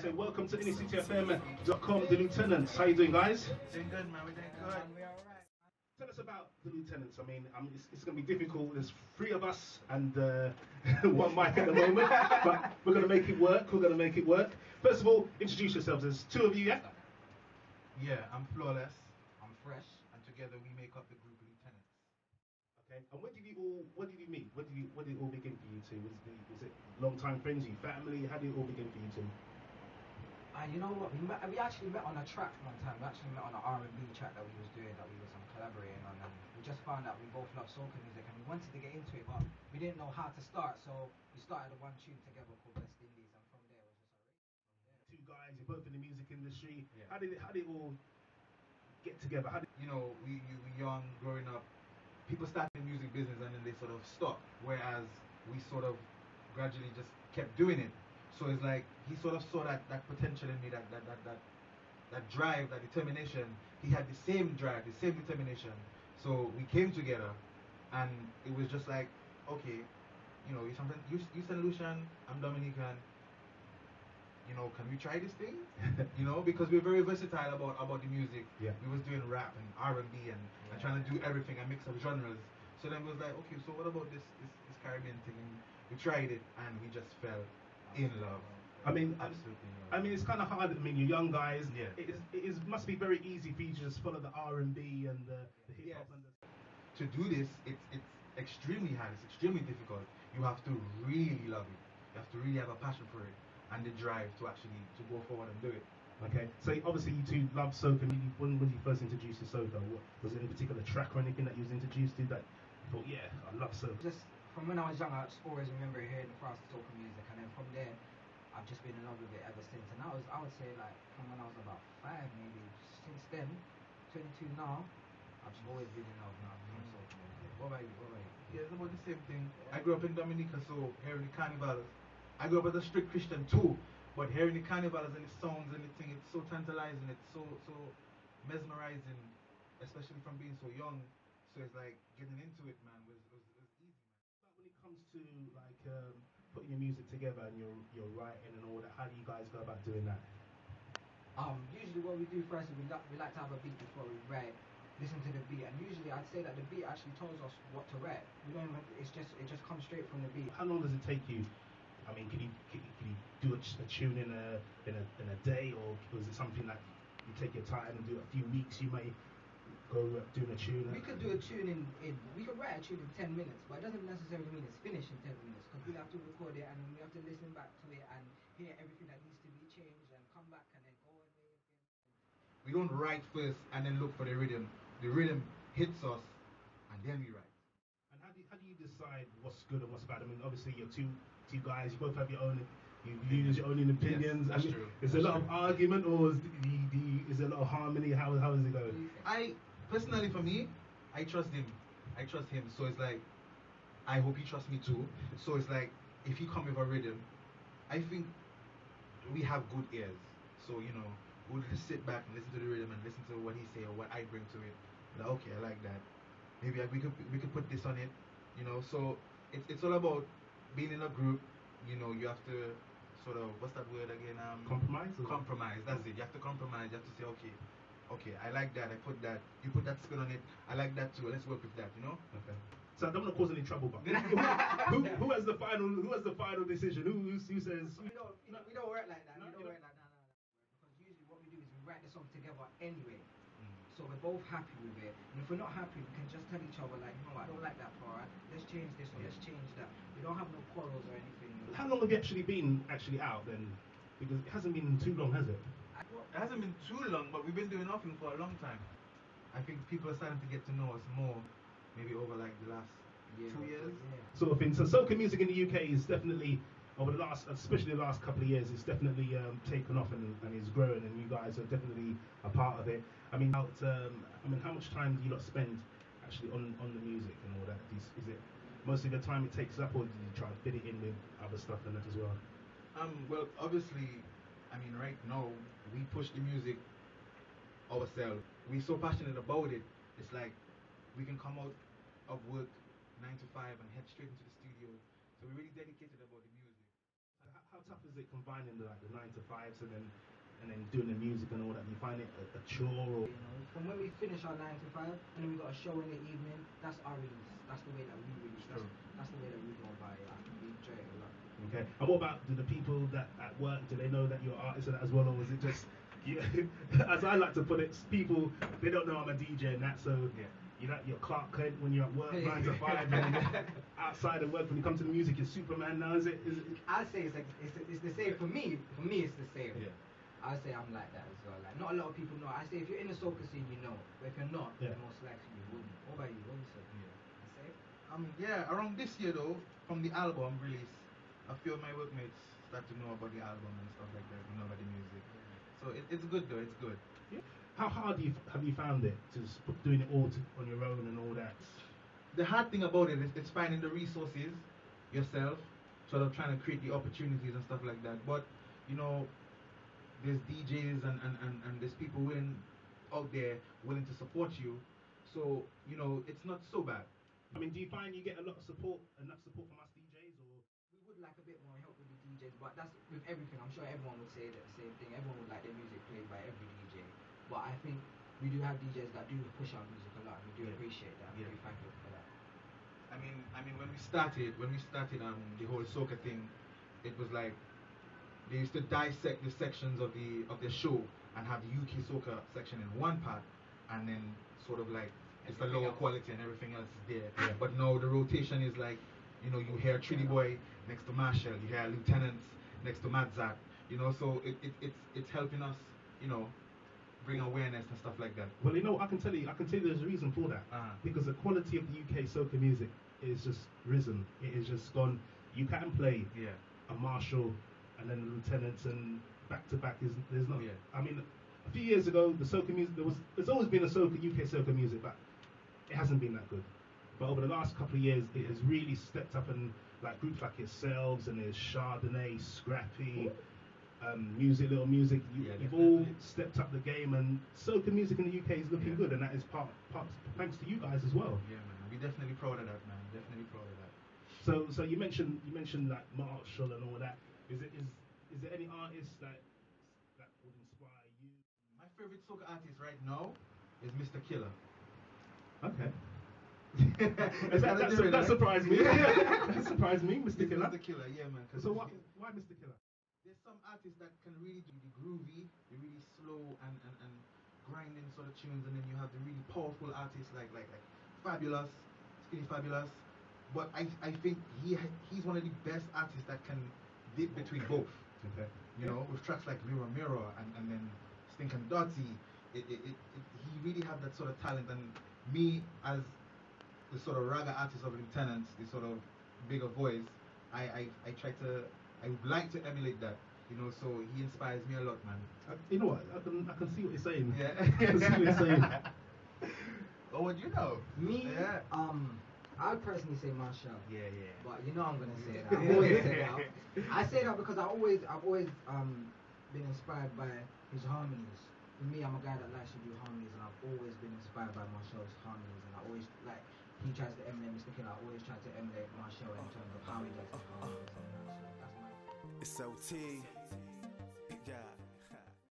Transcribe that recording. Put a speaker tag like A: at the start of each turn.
A: say welcome to InnacityFM.com, the Lutenants. How you doing, guys?
B: Doing good, man. We're doing good.
C: We're alright.
A: Tell us about the Lutenants. I mean, it's going to be difficult. There's three of us and one mic at the moment, but we're going to make it work. First of all, introduce yourselves. There's two of you, yeah?
B: Yeah, I'm Flawless. I'm Fresh, and together we make up the group Lutenants.
A: Okay. And when did you meet? When did it all begin for you two? Was it long-time friends? You family? How did it all begin for you two?
C: You know what? We actually met on a track one time. We actually met on an R&B track that we was doing, that we was collaborating on, and we just found out we both love soca music and we wanted to get into it, but we didn't know how to start. So we started one tune together called West Indies, and from there it was just alright.
A: Two guys, you're both in the music industry.
B: Yeah.
A: How did it all get together?
B: You know, we young, growing up, people started the music business and then they sort of stopped, whereas we sort of gradually just kept doing it. So it's like he sort of saw that potential in me, that drive, that determination. He had the same drive, the same determination. So we came together, and it was just like, okay, you know, you St. Lucian, I'm Dominican. You know, can we try this thing? You know, because we're very versatile about the music.
A: Yeah.
B: We was doing rap and R&B and trying to do everything, a mix of genres. So then we was like, okay, so what about this Caribbean thing? And we tried it, and we just fell in love.
A: I mean,
B: Absolutely.
A: I mean, it's kind of hard. I mean, you're young guys.
B: Yeah.
A: It must be very easy for you to just follow the R&B and the hip hop and the.
B: To do this, it's extremely hard. It's extremely difficult. You have to really love it. You have to really have a passion for it and the drive to actually to go forward and do it.
A: Okay, so obviously you two love soca. When you first introduced to soca, was it any particular track or anything that you was introduced to that you thought, yeah, I love soca?
C: Just from when I was young, I just always remember hearing the fast soca music, and then from there, I've just been in love with it ever since. And I would say like from when I was about 5, maybe. Since then, 22 now, I've just always been in love now with soca music. What about you?
B: Yeah, it's about the same thing. I grew up in Dominica, so hearing the carnivals. I grew up as a strict Christian too, but hearing the carnivals and the songs and the thing, it's so tantalizing, it's so mesmerizing, especially from being so young. So it's like getting into it, man, was easy, man.
A: But when it comes to like putting your music together and your writing and all that, how do you guys go about doing that?
C: Usually what we do first is we like to have a beat before we write. Listen to the beat, and usually I'd say that the beat actually tells us what to write. We don't even, it just comes straight from the beat.
A: How long does it take you? I mean, can you do a tune in a day, or is it something that you take your time and do a few weeks? You may go doing a tune.
C: We could do a tune we could write a tune in 10 minutes, but it doesn't necessarily mean it's finished in 10 minutes, because we have to record it and then we have to listen back to it and hear everything that needs to be changed and come back and then go away again.
B: We don't write first and then look for the rhythm. The rhythm hits us, and then we write.
A: And how do you decide what's good and what's bad? I mean, obviously you're two guys. You both have your own. You use your own opinions.
B: Yes, that's
A: I mean,
B: true.
A: Is there a lot of argument, or is there a lot of harmony? How does it go?
B: I personally, for me, I trust him. So it's like, I hope he trusts me too. So it's like, if he come with a rhythm, I think we have good ears. So you know, we'll just sit back and listen to the rhythm and listen to what he say or what I bring to it. Like, okay, I like that. Maybe we could put this on it. You know, so it's all about being in a group. You know, you have to sort of, what's that word again?
A: Compromise.
B: Compromise. That's it. You have to compromise. You have to say, okay, I like that. I put that. You put that spin on it. I like that too. Let's work with that. You know.
A: Okay. So I don't want to cause any trouble, but who has the final decision? Who says?
C: We don't work like that. We don't work like that. Because usually what we do is we write the song together anyway. So we're both happy with it, and if we're not happy, we can just tell each other like, you know what, I don't like that part. Let's change this or let's change that. We don't have no quarrels or anything.
A: How long have you actually been out then? Because it hasn't been too long, has it?
B: It hasn't been too long, but we've been doing nothing for a long time. I think people are starting to get to know us more, maybe over like the last 2 years.
C: Yeah.
A: Sort of thing. So soca music in the UK is definitely, especially the last couple of years, it's definitely taken off and is growing, and you guys are definitely a part of it. I mean, how much time do you lot spend actually on the music and all that? Is it most of the time it takes up, or do you try and fit it in with other stuff and that as well?
B: Well, obviously, I mean, right now we push the music ourselves. We're so passionate about it. It's like we can come out of work 9 to 5 and head straight into the studio. So we're really dedicated about the music.
A: How tough is it combining the 9 to 5s and then doing the music and all that? Do you find it a chore? Or?
C: You know, from when we finish our 9 to 5 and then we got a show in the evening, that's our release. That's the way that we release. That's the way that we go about it. We enjoy it a lot.
A: Okay. And what about do the people that at work, do they know that you're an artist and that as well, or is it just you, as I like to put it, people they don't know I'm a DJ and that, so you're Clark Kent when you're at work 9 to 5 and outside of work when you come to the music you're Superman now, is it?
C: I'd say it's the same for me. For me it's the same.
A: Yeah.
C: I'd say I'm like that as well. Like not a lot of people know. I say if you're in the soca scene you know, but if you're not, then most likely you wouldn't. What about you? What do you say?
B: Yeah. Around this year though, from the album release, a few of my workmates start to know about the album and stuff like that, know about the music. So it's good though, it's good.
A: Yeah. How hard have you found it to doing it all on your own and all that?
B: The hard thing about it is it's finding the resources yourself, sort of trying to create the opportunities and stuff like that. But you know, there's DJs and there's people out there willing to support you. So you know, it's not so bad.
A: I mean, do you find you get enough support from us DJs, or?
C: We would like a bit more help with the DJs, but that's with everything. I'm sure everyone would say the same thing. Everyone would like their music played by every DJ. But I think we do have DJs that do push our music a lot, and we do appreciate that. We do thank them for that.
B: I mean, when we started the whole soca thing, it was like they used to dissect the sections of the show and have the UK soca section in one part, and then sort of like it's the lower quality and everything else is there. Yeah. But now the rotation is like, you know, you hear Trinity Boy next to Marshall, you hear Lutenants next to Madzak, you know, so it's helping us, you know, bring awareness and stuff like that.
A: Well, you know, I can tell you there's a reason for that. Because the quality of the UK soca music is just risen. It has just gone. You can play a Marshall and then the Lieutenants and back to back. There's not. Yeah. I mean, a few years ago the soca music there's always been a UK soca music, but it hasn't been that good. But over the last couple of years, it has really stepped up, and like groups like yourselves and there's Chardonnay, Scrappy. Little music, you've all stepped up the game, and soca music in the UK is looking good, and that is part thanks to you guys as well.
B: Yeah, man, we're definitely proud of that, man. Definitely proud of that.
A: So you mentioned like Marshall and all that. Is there any artists that would inspire you?
B: My favorite soca artist right now is Mr. Killer.
A: Okay. that surprised me. That surprised me, Mr. Killer.
B: Mr. Killer, yeah, man.
A: So why Mr. Killer?
B: There's some artists that can really do the groovy, the really slow and grinding sort of tunes, and then you have the really powerful artists like Fabulous, Skinny Fabulous. But I think he's one of the best artists that can dip between both.
A: Okay.
B: You know, with tracks like Mirror Mirror and then Stink and Dirty, he really have that sort of talent. And me as the sort of raga artist of Lieutenants, the sort of bigger voice, I would like to emulate that, you know, so he inspires me a lot, man.
A: You know what? I can see what you're saying.
B: Yeah.
A: I can see what you're saying.
B: Oh, what do you know?
C: Me, I'd personally say Marshall.
B: Yeah.
C: But you know I'm gonna say that. I always say that. I say that because I've always been inspired by his harmonies. For me, I'm a guy that likes to do harmonies, and I've always been inspired by Marshall's harmonies, and I always like. He tries to emulate Mr. Killer. I always try to emulate Marshall in terms of how he does his harmonies. So that's my.
D: It's OT.